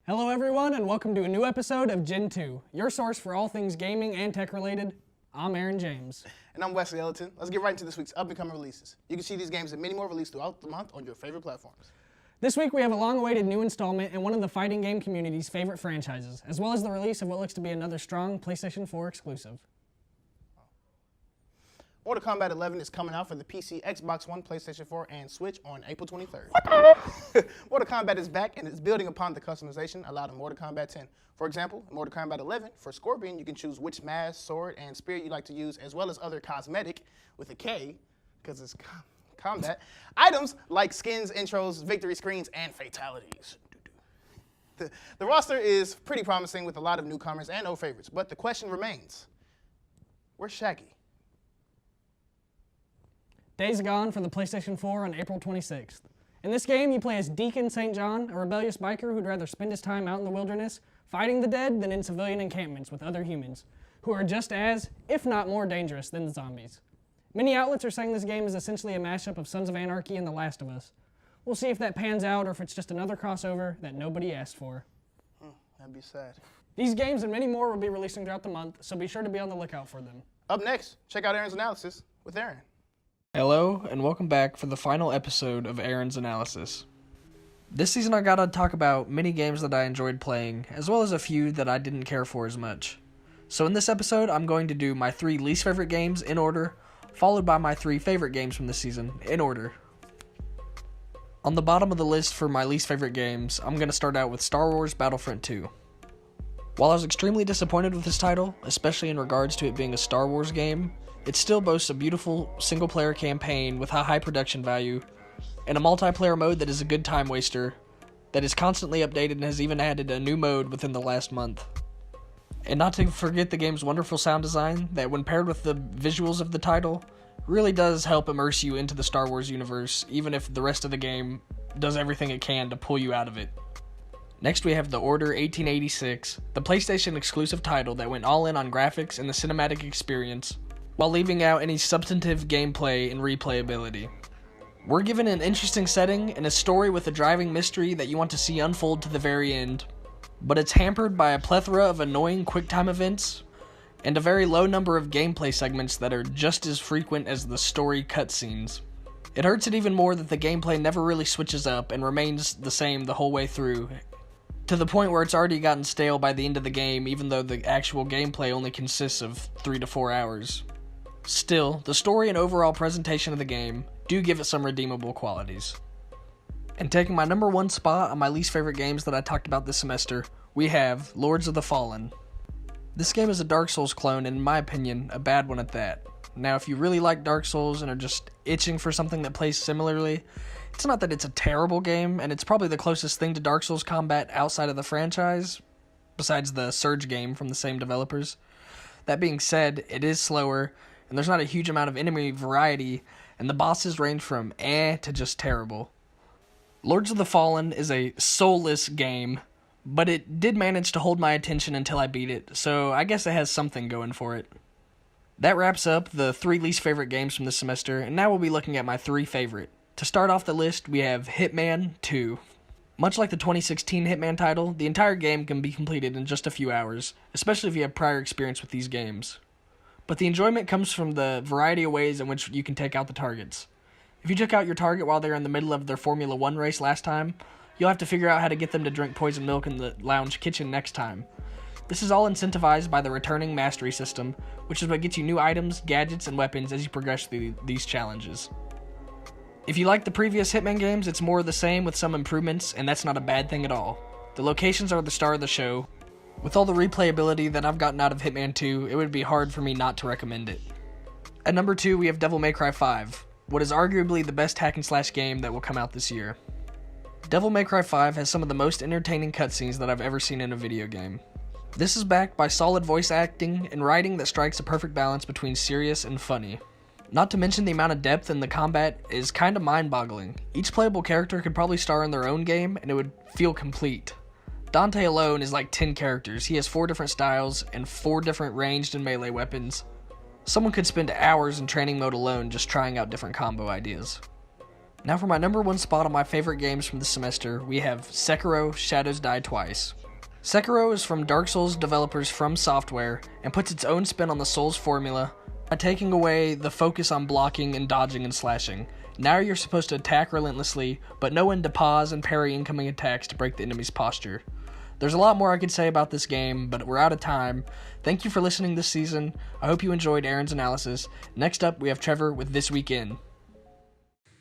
Hello everyone and welcome to a new episode of Gentoo, your source for all things gaming and tech related. I'm Aaron James. And I'm Wesley Dalton. Let's get right into this week's up-and-coming releases. You can see these games and many more released throughout the month on your favorite platforms. This week we have a long-awaited new installment in one of the fighting game community's favorite franchises, as well as the release of what looks to be another strong PlayStation 4 exclusive. Mortal Kombat 11 is coming out for the PC, Xbox One, PlayStation 4, and Switch on April 23rd. Mortal Kombat is back and is building upon the customization allowed in Mortal Kombat 10. For example, in Mortal Kombat 11, for Scorpion, you can choose which mask, sword, and spear you like to use, as well as other cosmetic, with a K, because it's combat, items like skins, intros, victory screens, and fatalities. The roster is pretty promising with a lot of newcomers and old favorites, but the question remains, where's Shaggy? Days Gone for the PlayStation 4 on April 26th. In this game, you play as Deacon St. John, a rebellious biker who'd rather spend his time out in the wilderness fighting the dead than in civilian encampments with other humans, who are just as, if not more dangerous than the zombies. Many outlets are saying this game is essentially a mashup of Sons of Anarchy and The Last of Us. We'll see if that pans out or if it's just another crossover that nobody asked for. That'd be sad. These games and many more will be releasing throughout the month, so be sure to be on the lookout for them. Up next, check out Aaron's analysis with Aaron. Hello, and welcome back for the final episode of Aaron's Analysis. This season I gotta talk about many games that I enjoyed playing, as well as a few that I didn't care for as much. So in this episode, I'm going to do my 3 least favorite games in order, followed by my 3 favorite games from this season, in order. On the bottom of the list for my least favorite games, I'm gonna start out with Star Wars Battlefront 2. While I was extremely disappointed with this title, especially in regards to it being a Star Wars game, it still boasts a beautiful single-player campaign with a high production value, and a multiplayer mode that is a good time waster, that is constantly updated and has even added a new mode within the last month. And not to forget the game's wonderful sound design, that when paired with the visuals of the title, really does help immerse you into the Star Wars universe, even if the rest of the game does everything it can to pull you out of it. Next we have The Order 1886, the PlayStation exclusive title that went all in on graphics and the cinematic experience, while leaving out any substantive gameplay and replayability. We're given an interesting setting and a story with a driving mystery that you want to see unfold to the very end, but it's hampered by a plethora of annoying QuickTime events and a very low number of gameplay segments that are just as frequent as the story cutscenes. It hurts it even more that the gameplay never really switches up and remains the same the whole way through, to the point where it's already gotten stale by the end of the game, even though the actual gameplay only consists of 3 to 4 hours. Still, the story and overall presentation of the game do give it some redeemable qualities. And taking my number 1 spot on my least favorite games that I talked about this semester, we have Lords of the Fallen. This game is a Dark Souls clone, and in my opinion, a bad one at that. Now, if you really like Dark Souls and are just itching for something that plays similarly, it's not that it's a terrible game, and it's probably the closest thing to Dark Souls combat outside of the franchise, besides the Surge game from the same developers. That being said, it is slower, and there's not a huge amount of enemy variety, and the bosses range from to just terrible. Lords of the Fallen is a soulless game, but it did manage to hold my attention until I beat it, so I guess it has something going for it. That wraps up the 3 least favorite games from this semester, and now we'll be looking at my 3 favorite. To start off the list, we have Hitman 2. Much like the 2016 Hitman title, the entire game can be completed in just a few hours, especially if you have prior experience with these games. But the enjoyment comes from the variety of ways in which you can take out the targets. If you took out your target while they were in the middle of their Formula 1 race last time, you'll have to figure out how to get them to drink poison milk in the lounge kitchen next time. This is all incentivized by the returning mastery system, which is what gets you new items, gadgets, and weapons as you progress through these challenges. If you like the previous Hitman games, it's more of the same with some improvements, and that's not a bad thing at all. The locations are the star of the show. With all the replayability that I've gotten out of Hitman 2, it would be hard for me not to recommend it. At number 2, we have Devil May Cry 5, what is arguably the best hack and slash game that will come out this year. Devil May Cry 5 has some of the most entertaining cutscenes that I've ever seen in a video game. This is backed by solid voice acting and writing that strikes a perfect balance between serious and funny. Not to mention the amount of depth in the combat is kinda mind-boggling. Each playable character could probably star in their own game and it would feel complete. Dante alone is like 10 characters. He has 4 different styles and 4 different ranged and melee weapons. Someone could spend hours in training mode alone just trying out different combo ideas. Now for my number one spot on my favorite games from the semester, we have Sekiro: Shadows Die Twice. Sekiro is from Dark Souls developers From Software and puts its own spin on the Souls formula by taking away the focus on blocking and dodging and slashing. Now you're supposed to attack relentlessly, but know when to pause and parry incoming attacks to break the enemy's posture. There's a lot more I could say about this game, but we're out of time. Thank you for listening this season. I hope you enjoyed Aaron's analysis. Next up, we have Trevor with This Week In.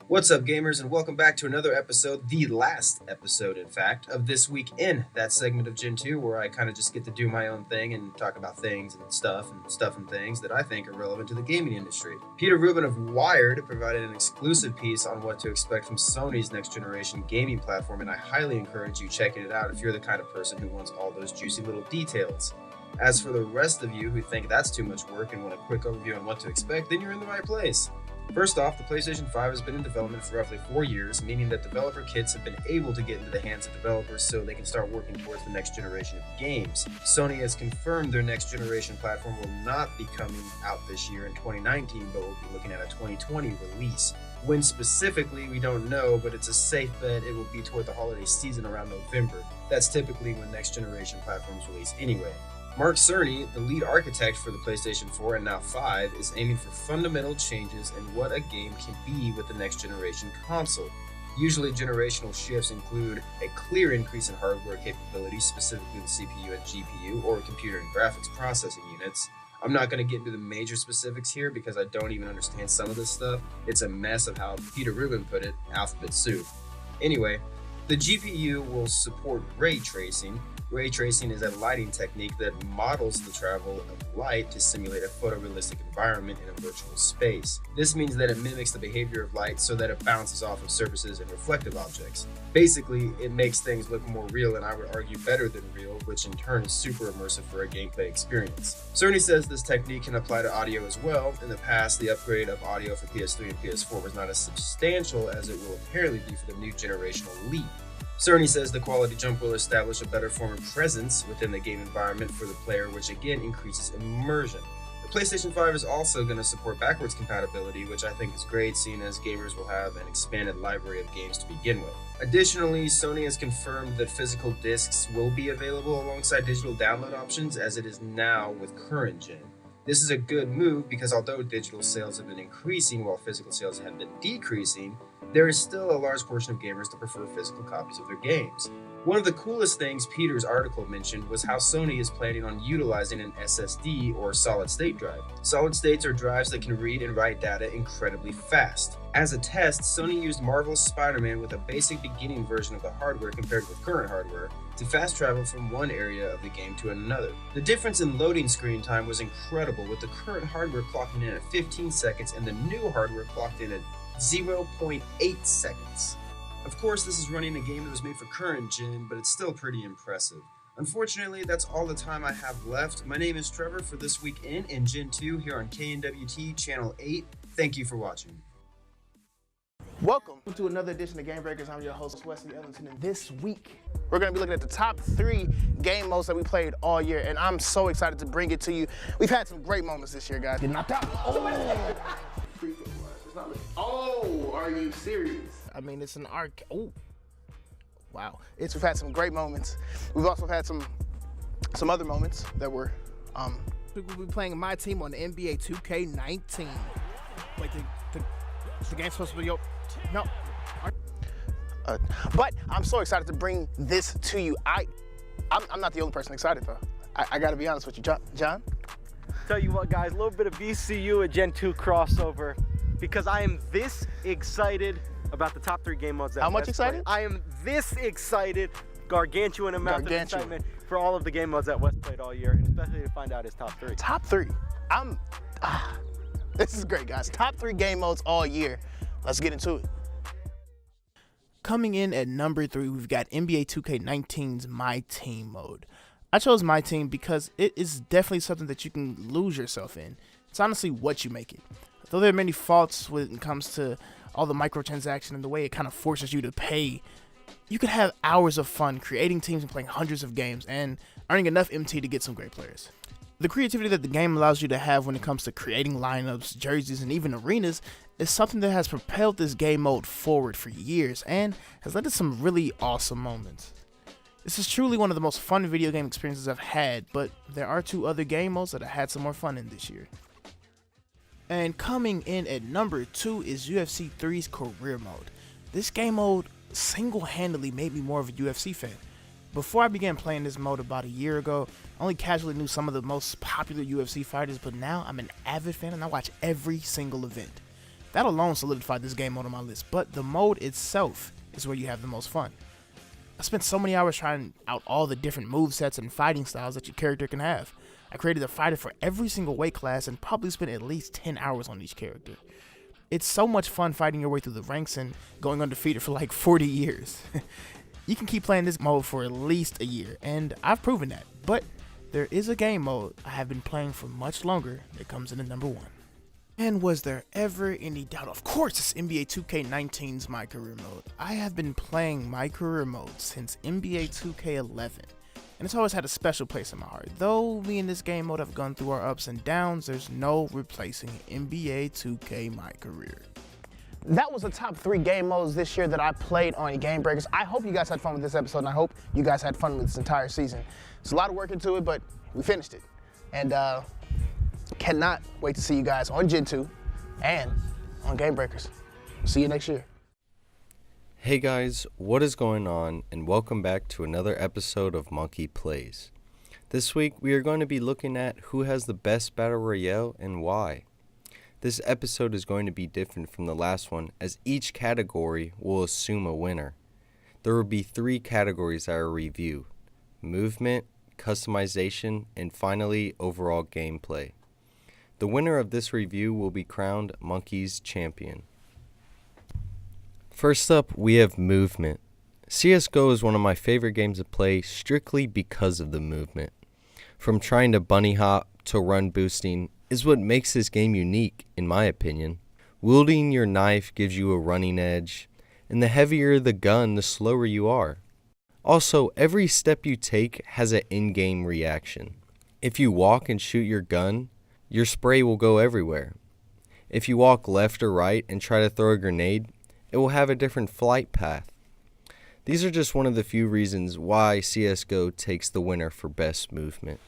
What's up, gamers, and welcome back to another episode, the last episode, in fact, of This Week In, that segment of Gentoo where I kind of just get to do my own thing and talk about things and stuff and things that I think are relevant to the gaming industry. Peter Rubin of Wired provided an exclusive piece on what to expect from Sony's next-generation gaming platform, and I highly encourage you checking it out if you're the kind of person who wants all those juicy little details. As for the rest of you who think that's too much work and want a quick overview on what to expect, then you're in the right place. First off, the PlayStation 5 has been in development for roughly 4 years, meaning that developer kits have been able to get into the hands of developers so they can start working towards the next generation of games. Sony has confirmed their next generation platform will not be coming out this year in 2019, but we'll be looking at a 2020 release. When specifically, we don't know, but it's a safe bet it will be toward the holiday season around November. That's typically when next generation platforms release anyway. Mark Cerny, the lead architect for the PlayStation 4 and now 5, is aiming for fundamental changes in what a game can be with the next generation console. Usually generational shifts include a clear increase in hardware capabilities, specifically the CPU and GPU, or computer and graphics processing units. I'm not going to get into the major specifics here because I don't even understand some of this stuff. It's a mess of how Peter Rubin put it, alphabet soup. Anyway, the GPU will support ray tracing. Ray tracing is a lighting technique that models the travel of light to simulate a photorealistic environment in a virtual space. This means that it mimics the behavior of light so that it bounces off of surfaces and reflective objects. Basically, it makes things look more real and I would argue better than real, which in turn is super immersive for a gameplay experience. Cerny says this technique can apply to audio as well. In the past, the upgrade of audio for PS3 and PS4 was not as substantial as it will apparently be for the new generational leap. Cerny says the quality jump will establish a better form of presence within the game environment for the player, which again increases immersion. The PlayStation 5 is also going to support backwards compatibility, which I think is great, seeing as gamers will have an expanded library of games to begin with. Additionally, Sony has confirmed that physical discs will be available alongside digital download options as it is now with current gen. This is a good move because although digital sales have been increasing while physical sales have been decreasing, there is still a large portion of gamers that prefer physical copies of their games. One of the coolest things Peter's article mentioned was how Sony is planning on utilizing an SSD or solid-state drive. Solid states are drives that can read and write data incredibly fast. As a test, Sony used Marvel's Spider-Man with a basic beginning version of the hardware compared with current hardware to fast travel from one area of the game to another. The difference in loading screen time was incredible, with the current hardware clocking in at 15 seconds and the new hardware clocked in at 0.8 seconds. Of course, this is running a game that was made for current gen, but it's still pretty impressive. Unfortunately, that's all the time I have left. My name is Trevor for This Week in Gentoo here on KNWT Channel 8. Thank you for watching. Welcome to another edition of Game Breakers. I'm your host, Wesley Ellington, and this week we're going to be looking at the top 3 game modes that we played all year, and I'm so excited to bring it to you. We've had some great moments this year, guys. Get knocked out. Oh, are you serious? I mean, it's an arc. Oh, wow. We've had some great moments. We've also had some other moments that were. We'll be playing my team on the NBA 2K19. Wait, the game's supposed to be no. But I'm so excited to bring this to you. I'm not the only person excited though. I got to be honest with you, John. Tell you what, guys, a little bit of VCU and Gentoo crossover because I am this excited about the top 3 game modes. That How much West excited? Played. I am this excited, gargantuan amount of excitement for all of the game modes that West played all year, and especially to find out his top 3. Top 3. This is great, guys. Top 3 game modes all year. Let's get into it. Coming in at number 3, we've got NBA 2K19's My Team mode. I chose My Team because it is definitely something that you can lose yourself in. It's honestly what you make it. Though there are many faults when it comes to all the microtransactions and the way it kind of forces you to pay, you can have hours of fun creating teams and playing hundreds of games and earning enough MT to get some great players. The creativity that the game allows you to have when it comes to creating lineups, jerseys, and even arenas is something that has propelled this game mode forward for years and has led to some really awesome moments. This is truly one of the most fun video game experiences I've had, but there are 2 other game modes that I had some more fun in this year. And coming in at number 2 is UFC 3's Career Mode. This game mode single-handedly made me more of a UFC fan. Before I began playing this mode about a year ago, I only casually knew some of the most popular UFC fighters, but now I'm an avid fan and I watch every single event. That alone solidified this game mode on my list, but the mode itself is where you have the most fun. I spent so many hours trying out all the different movesets and fighting styles that your character can have. I created a fighter for every single weight class and probably spent at least 10 hours on each character. It's so much fun fighting your way through the ranks and going undefeated for like 40 years. You can keep playing this mode for at least a year, and I've proven that. But there is a game mode I have been playing for much longer that comes in at number 1. And was there ever any doubt? Of course, it's NBA 2K19's My Career Mode. I have been playing My Career Mode since NBA 2K11, and it's always had a special place in my heart. Though me and this game mode have gone through our ups and downs, there's no replacing NBA 2K My Career. That was the top 3 game modes this year that I played on Game Breakers. I hope you guys had fun with this episode, and I hope you guys had fun with this entire season. There's a lot of work into it, but we finished it. And cannot wait to see you guys on Gentoo and on Game Breakers. See you next year. Hey guys, what is going on, and welcome back to another episode of Monkey Plays. This week we are going to be looking at who has the best battle royale and why. This episode is going to be different from the last one, as each category will assume a winner. There will be 3 categories that are reviewed: movement, customization, and finally overall gameplay. The winner of this review will be crowned Monkey's champion. First up, we have movement. CSGO is one of my favorite games to play strictly because of the movement. From trying to bunny hop to run boosting is what makes this game unique, in my opinion. Wielding your knife gives you a running edge, and the heavier the gun, the slower you are. Also, every step you take has an in-game reaction. If you walk and shoot your gun, your spray will go everywhere. If you walk left or right and try to throw a grenade, it will have a different flight path. These are just one of the few reasons why CSGO takes the winner for best movement.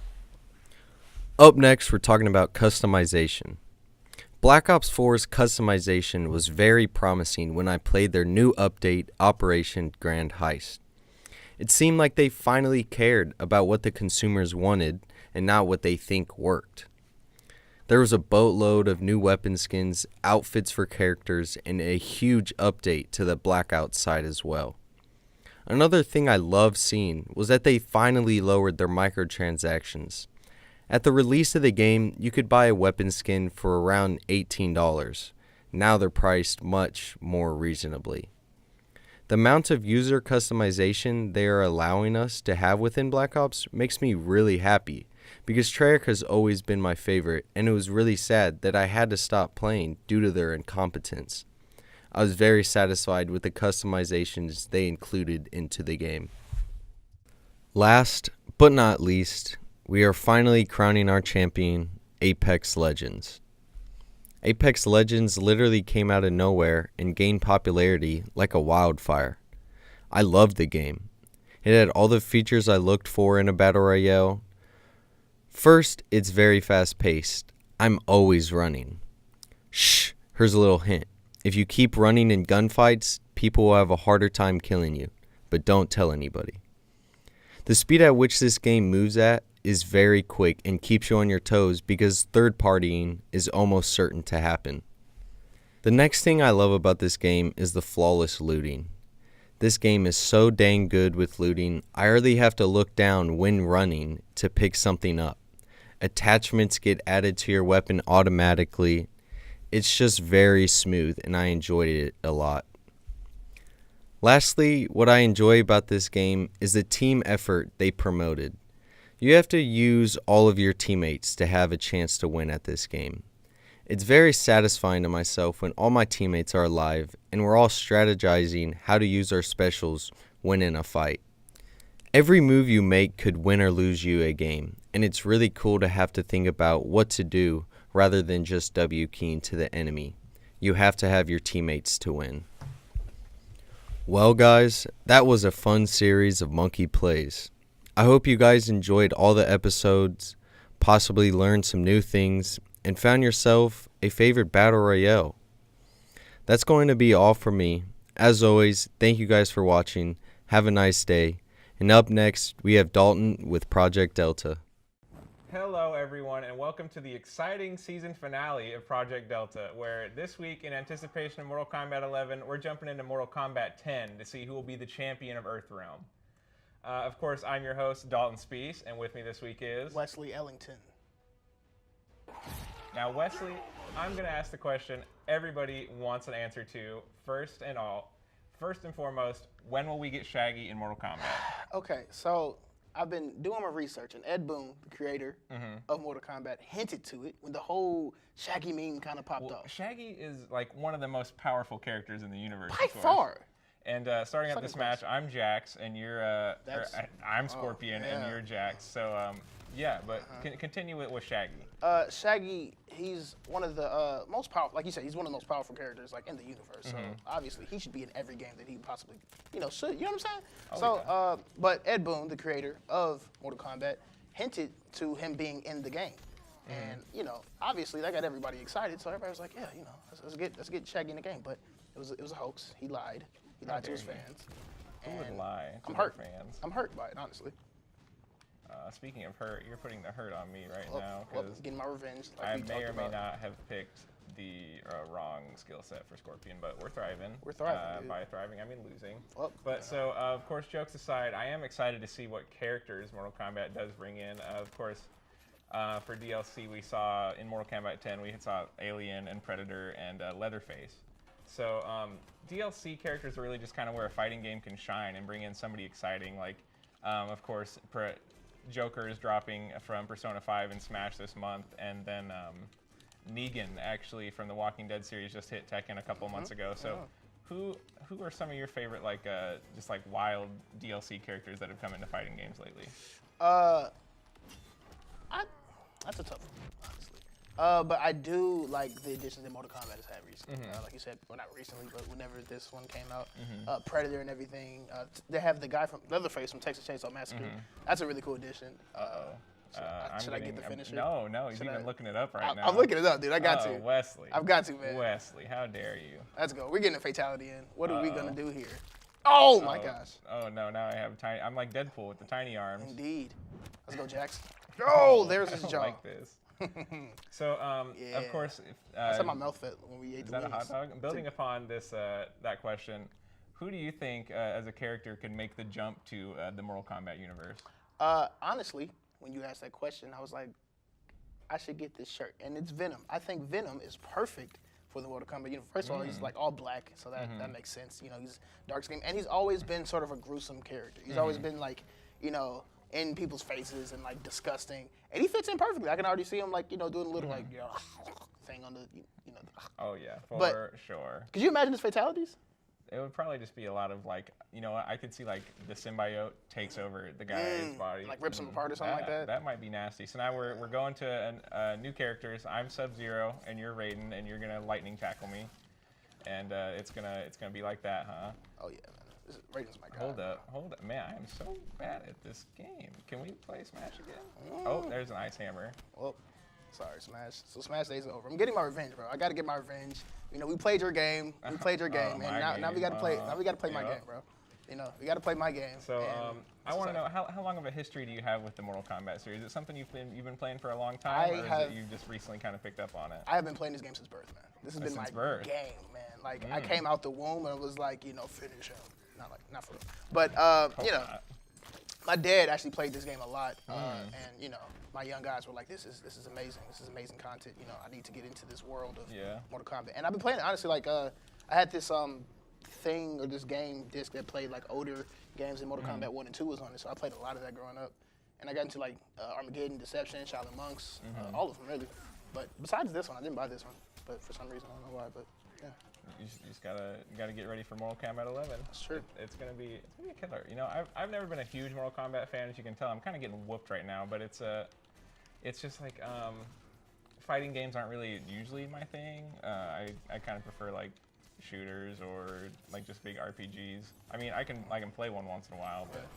Up next, we're talking about customization. Black Ops 4's customization was very promising when I played their new update, Operation Grand Heist. It seemed like they finally cared about what the consumers wanted and not what they think worked. There was a boatload of new weapon skins, outfits for characters, and a huge update to the Blackout side as well. Another thing I loved seeing was that they finally lowered their microtransactions. At the release of the game, you could buy a weapon skin for around $18. Now they're priced much more reasonably. The amount of user customization they are allowing us to have within Black Ops makes me really happy, because Treyarch has always been my favorite, and it was really sad that I had to stop playing due to their incompetence. I was very satisfied with the customizations they included into the game. Last but not least, we are finally crowning our champion, Apex Legends. Apex Legends literally came out of nowhere and gained popularity like a wildfire. I loved the game. It had all the features I looked for in a battle royale. First, it's very fast paced. I'm always running. Shh, here's a little hint. If you keep running in gunfights, people will have a harder time killing you, but don't tell anybody. The speed at which this game moves at is very quick and keeps you on your toes because third partying is almost certain to happen. The next thing I love about this game is the flawless looting. This game is so dang good with looting, I hardly have to look down when running to pick something up. Attachments get added to your weapon automatically. It's just very smooth and I enjoyed it a lot. Lastly, what I enjoy about this game is the team effort they promoted. You have to use all of your teammates to have a chance to win at this game. It's very satisfying to myself when all my teammates are alive and we're all strategizing how to use our specials when in a fight. Every move you make could win or lose you a game, and it's really cool to have to think about what to do rather than just W keying to the enemy. you have to have your teammates to win. Well, guys, that was a fun series of Monkey Plays. I hope you guys enjoyed all the episodes, possibly learned some new things, and found yourself a favorite battle royale. That's going to be all for me. As always, thank you guys for watching. Have a nice day. And up next, we have Dalton with Project Delta. Hello everyone, and welcome to the exciting season finale of Project Delta, where this week, in anticipation of Mortal Kombat 11, we're jumping into Mortal Kombat 10 to see who will be the champion of Earthrealm. Of course, I'm your host, Dalton Spees, and with me this week is... Wesley Ellington. Now, Wesley, I'm going to ask the question everybody wants an answer to, first and foremost, when will we get Shaggy in Mortal Kombat? Okay, so I've been doing my research, and Ed Boon, the creator of Mortal Kombat, hinted to it when the whole Shaggy meme kind of popped off. Shaggy is like one of the most powerful characters in the universe. By far. And starting up this match, I'm Jax, and you're I'm Scorpion, and you're Jax. So yeah, but continue with Shaggy. Shaggy, he's one of the most powerful, like you said, he's one of the most powerful characters like in the universe. So obviously he should be in every game that he possibly, should. You know what I'm saying? Oh, But Ed Boon, the creator of Mortal Kombat, hinted to him being in the game. And obviously that got everybody excited. So everybody was like, yeah, let's get Shaggy in the game. But it was a hoax. He lied. He lied to his fans. Who would lie to I'm their hurt. fans? I'm hurt by it, honestly. Speaking of hurt, you're putting the hurt on me right now because getting my revenge. Like I may or may not have picked the wrong skill set for Scorpion, but we're thriving. We're thriving. By thriving, I mean losing. Well, but so, of course, jokes aside, I am excited to see what characters Mortal Kombat does bring in. Of course, for DLC, we saw in Mortal Kombat 10, we saw Alien and Predator and Leatherface. So DLC characters are really just kind of where a fighting game can shine and bring in somebody exciting. Like, of course, Joker is dropping from Persona 5 and Smash this month, and then Negan, actually, from the Walking Dead series, just hit Tekken a couple months ago. So who are some of your favorite, like, just like wild DLC characters that have come into fighting games lately? That's a tough one, honestly. But I do like the additions that Mortal Kombat has had recently. Like you said, well, not recently, but whenever this one came out, Predator and everything. They have the guy from Leatherface from Texas Chainsaw Massacre. That's a really cool addition. Should I get the finisher? No, he's even looking it up right now. I'm looking it up, dude. I got to. Wesley. I've got to, man. Wesley, how dare you? Let's go. We're getting a fatality in. What are we gonna do here? Oh my gosh. Oh no, now I have tiny. I'm like Deadpool with the tiny arms. Indeed. Let's go, Jax. Oh, there's his jaw. I like this. So, of course, that's how my mouth felt when we ate the wings. Is that a hot dog? Building upon this, that question, who do you think, as a character, could make the jump to the Mortal Kombat universe? Honestly, when you asked that question, I was like, I should get this shirt, and it's Venom. I think Venom is perfect for the Mortal Kombat universe. First of all, he's like all black, so that makes sense. He's dark skin, and he's always been sort of a gruesome character. He's always been like, in people's faces and like disgusting, and he fits in perfectly. I can already see him like doing a little like thing on the Oh yeah, for sure. Could you imagine his fatalities? It would probably just be a lot of like I could see like the symbiote takes over the guy's body, like rips him apart or something like that. That might be nasty. So now we're going to new characters. I'm Sub-Zero and you're Raiden, and you're gonna lightning tackle me, and it's gonna be like that, huh? Oh yeah. Raiden's my guy. Hold up, man! I am so bad at this game. Can we play Smash again? Oh, there's an ice hammer. Well, sorry, Smash. So Smash days are over. I'm getting my revenge, bro. I got to get my revenge. We played your game. We played your game, and now we got to play. Now we got to play my game, bro. We got to play my game. So I want to know how long of a history do you have with the Mortal Kombat series? Is it something you've been playing for a long time, or is it you just recently kind of picked up on it? I have been playing this game since birth, man. This has been my game, man. Like I came out the womb and it was like finish him. Not for real. But, my dad actually played this game a lot. And, my young guys were like, this is amazing. This is amazing content. I need to get into this world of Mortal Kombat. And I've been playing it, honestly, like, I had this thing or this game disc that played, like, older games in Mortal Kombat 1 and 2 was on it. So I played a lot of that growing up. And I got into, like, Armageddon, Deception, Shaolin Monks, all of them, really. But besides this one, I didn't buy this one. But for some reason, I don't know why, but, yeah. You just gotta get ready for Mortal Kombat 11. That's true. It's gonna be a killer. I've never been a huge Mortal Kombat fan, as you can tell. I'm kind of getting whooped right now, but it's just like fighting games aren't really usually my thing. I kind of prefer like shooters or like just big RPGs. I mean, I can play one once in a while, but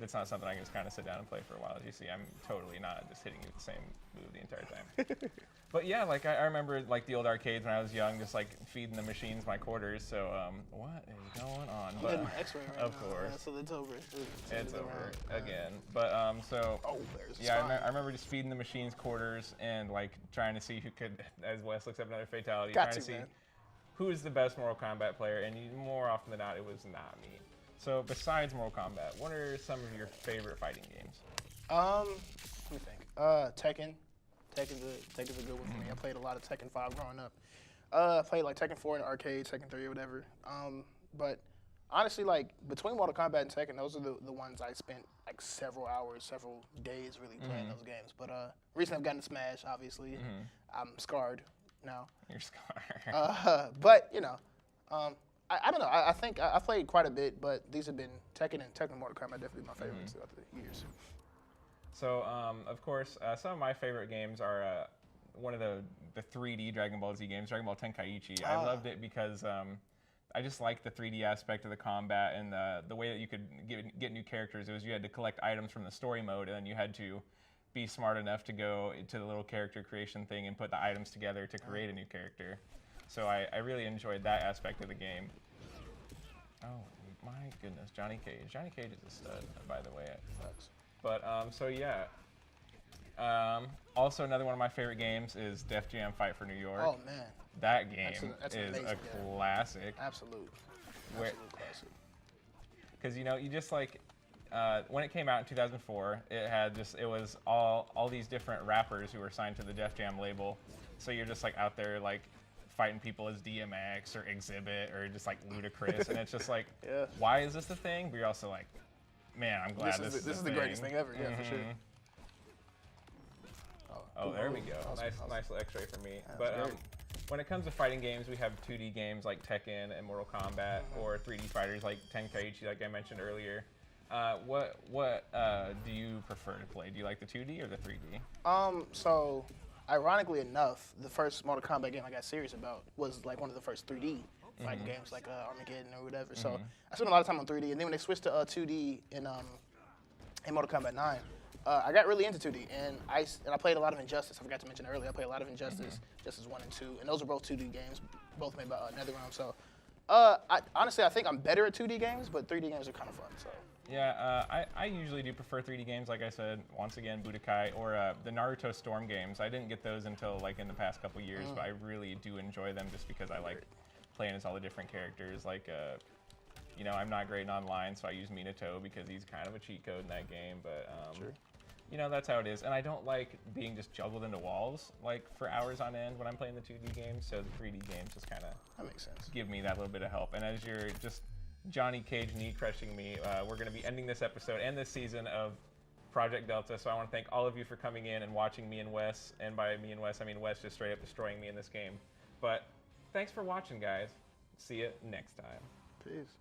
it's not something I can just kind of sit down and play for a while. As you see, I'm totally not just hitting you with the same move the entire time. But yeah, like I remember like the old arcades when I was young, just like feeding the machines my quarters. So what is going on? I'm But getting my X-ray right of now. course. Yeah, so it's over. It's over again. But so there's a yeah, spine. I remember just feeding the machines quarters and like trying to see who could, as Wes looks up another fatality, Got trying to, to see man. who is the best Mortal Kombat player, and more often than not, it was not me. So besides Mortal Kombat, what are some of your favorite fighting games? Let me think. Tekken. Tekken's a good one for me. I played a lot of Tekken 5 growing up. I played like Tekken 4 in the arcade, Tekken 3 or whatever. But honestly, like between Mortal Kombat and Tekken, those are the ones I spent like several hours, several days really playing those games. But recently I've gotten to Smash, obviously. I'm scarred now. You're scarred. But you know, I don't know. I think I played quite a bit, but these have been Tekken and Mortal Kombat definitely my favorites throughout the years. So, of course, some of my favorite games are one of the 3D Dragon Ball Z games, Dragon Ball Tenkaichi. I loved it because I just liked the 3D aspect of the combat and the way that you could get new characters. It was you had to collect items from the story mode, and then you had to be smart enough to go to the little character creation thing and put the items together to create a new character. So I really enjoyed that aspect of the game. Oh, my goodness, Johnny Cage. Johnny Cage is a stud, by the way. But, so yeah. Also, another one of my favorite games is Def Jam Fight for New York. Oh, man. That game That's is amazing, a classic. Absolute classic. Because, you know, you just like, when it came out in 2004, it was all these different rappers who were signed to the Def Jam label. So you're just like out there like fighting people as DMX or Exhibit or just like Ludacris. And it's just like, why is this the thing? But you're also like, man, I'm glad this is the greatest thing ever. Yeah, for sure. Oh, there we go. Nice little X-ray for me. But when it comes to fighting games, we have 2D games like Tekken and Mortal Kombat, or 3D fighters like Tenkaichi, like I mentioned earlier. What do you prefer to play? Do you like the 2D or the 3D? So, ironically enough, the first Mortal Kombat game I got serious about was like one of the first 3D fighting games, like Armageddon or whatever. So I spent a lot of time on 3D, and then when they switched to 2D in Mortal Kombat 9, I got really into 2D, and I played a lot of Injustice. I forgot to mention earlier, I played a lot of Injustice, Justice 1 and 2, and those are both 2D games, both made by NetherRealm. So, honestly, I think I'm better at 2D games, but 3D games are kind of fun. So. Yeah, I usually do prefer 3D games, like I said, once again, Budokai, or the Naruto Storm games. I didn't get those until like in the past couple years, but I really do enjoy them just because I like playing as all the different characters. Like, you know, I'm not great in online, so I use Minato because he's kind of a cheat code in that game, but you know, that's how it is. And I don't like being just juggled into walls like for hours on end when I'm playing the 2D games, so the 3D games just kind of give me that little bit of help. And as you're just Johnny Cage knee crushing me, we're going to be ending this episode and this season of Project Delta. So I want to thank all of you for coming in and watching me and Wes. And by me and Wes, I mean Wes just straight up destroying me in this game. But thanks for watching, guys. See you next time. Peace.